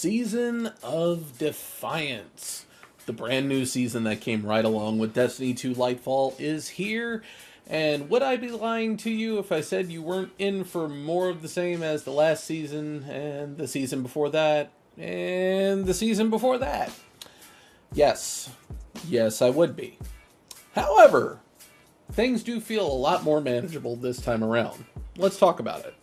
Season of Defiance. The brand new season that came right along with Destiny 2 Lightfall is here. And would I be lying to you if I said you weren't in for more of the same as the last season, and the season before that, and the season before that? Yes. Yes, I would be. However, things do feel a lot more manageable this time around. Let's talk about it.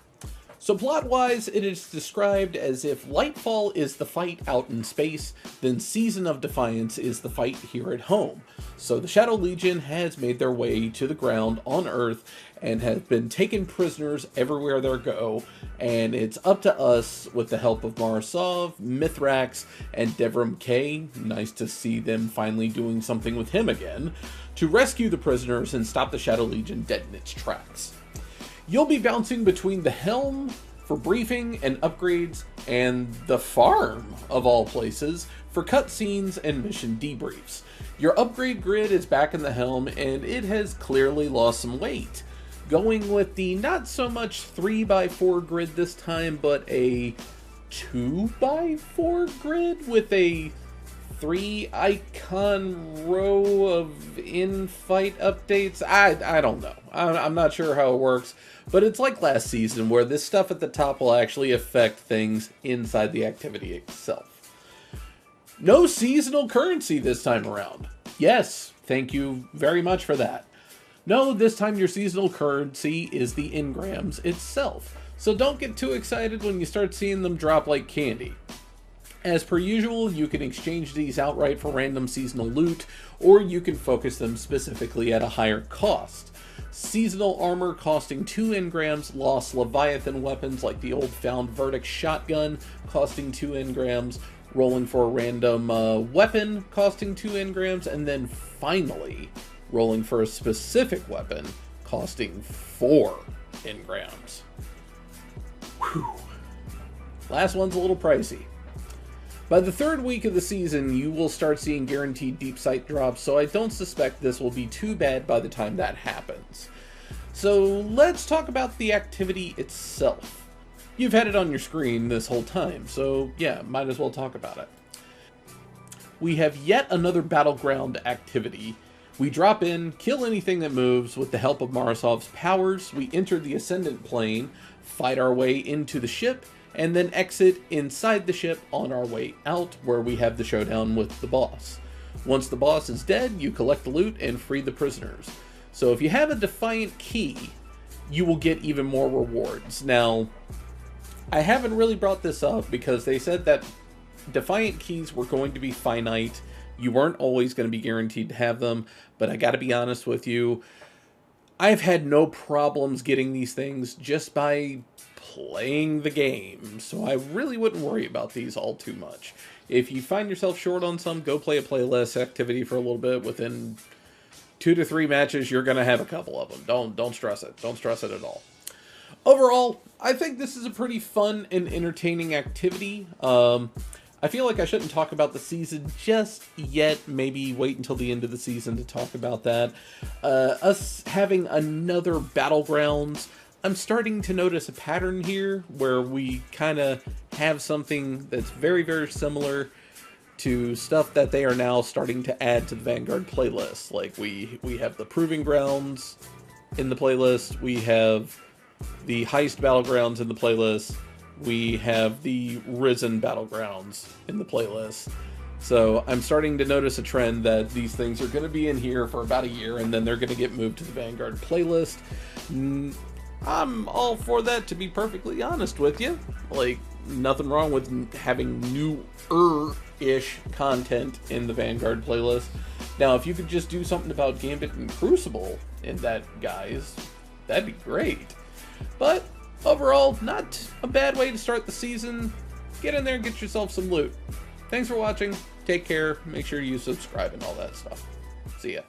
So plot-wise, it is described as if Lightfall is the fight out in space, then Season of Defiance is the fight here at home. So the Shadow Legion has made their way to the ground on Earth and have been taken prisoners everywhere they go, and it's up to us, with the help of Marasov, Mithrax, and Devrim K, nice to see them finally doing something with him again, to rescue the prisoners and stop the Shadow Legion dead in its tracks. You'll be bouncing between the helm for briefing and upgrades, and the farm, of all places, for cutscenes and mission debriefs. Your upgrade grid is back in the helm, and it has clearly lost some weight. Going with the not so much 3x4 grid this time, but a 2x4 grid with a 3-icon row of in-fight updates. I don't know. I'm not sure how it works, but it's like last season where this stuff at the top will actually affect things inside the activity itself. No seasonal currency this time around. Yes, thank you very much for that. No, this time your seasonal currency is the engrams itself, so don't get too excited when you start seeing them drop like candy. As per usual, you can exchange these outright for random seasonal loot, or you can focus them specifically at a higher cost. Seasonal armor costing 2 engrams, lost Leviathan weapons like the old found Verdict shotgun costing 2 engrams, rolling for a random weapon costing 2 engrams, and then finally rolling for a specific weapon costing 4 engrams. Whew. Last one's a little pricey. By the third week of the season, you will start seeing guaranteed deep sight drops, so I don't suspect this will be too bad by the time that happens. So let's talk about the activity itself. You've had it on your screen this whole time, so yeah, might as well talk about it. We have yet another battleground activity. We drop in, kill anything that moves with the help of Marasov's powers, we enter the Ascendant Plane, fight our way into the ship, and then exit inside the ship on our way out, where we have the showdown with the boss. Once the boss is dead, you collect the loot and free the prisoners. So if you have a Defiant Key, you will get even more rewards. Now, I haven't really brought this up because they said that Defiant Keys were going to be finite. You weren't always going to be guaranteed to have them, but I gotta be honest with you, I've had no problems getting these things just by playing the game, so I really wouldn't worry about these all too much. If you find yourself short on some, go play a playlist activity for a little bit. Within 2 to 3 matches, you're going to have a couple of them. Don't stress it. Don't stress it at all. Overall, I think this is a pretty fun and entertaining activity. I feel like I shouldn't talk about the season just yet. Maybe wait until the end of the season to talk about that. Us having another Battlegrounds, I'm starting to notice a pattern here where we kind of have something that's very, very similar to stuff that they are now starting to add to the Vanguard playlist. Like we have the Proving Grounds in the playlist, we have the Heist Battlegrounds in the playlist, we have the Risen Battlegrounds in the playlist. So I'm starting to notice a trend that these things are going to be in here for about a year, and then they're going to get moved to the Vanguard playlist. I'm all for that, to be perfectly honest with you. Like, nothing wrong with having newer-ish content in the Vanguard playlist. Now, if you could just do something about Gambit and Crucible in that, guys, that'd be great. But overall, not a bad way to start the season. Get in there and get yourself some loot. Thanks for watching. Take care. Make sure you subscribe and all that stuff. See ya.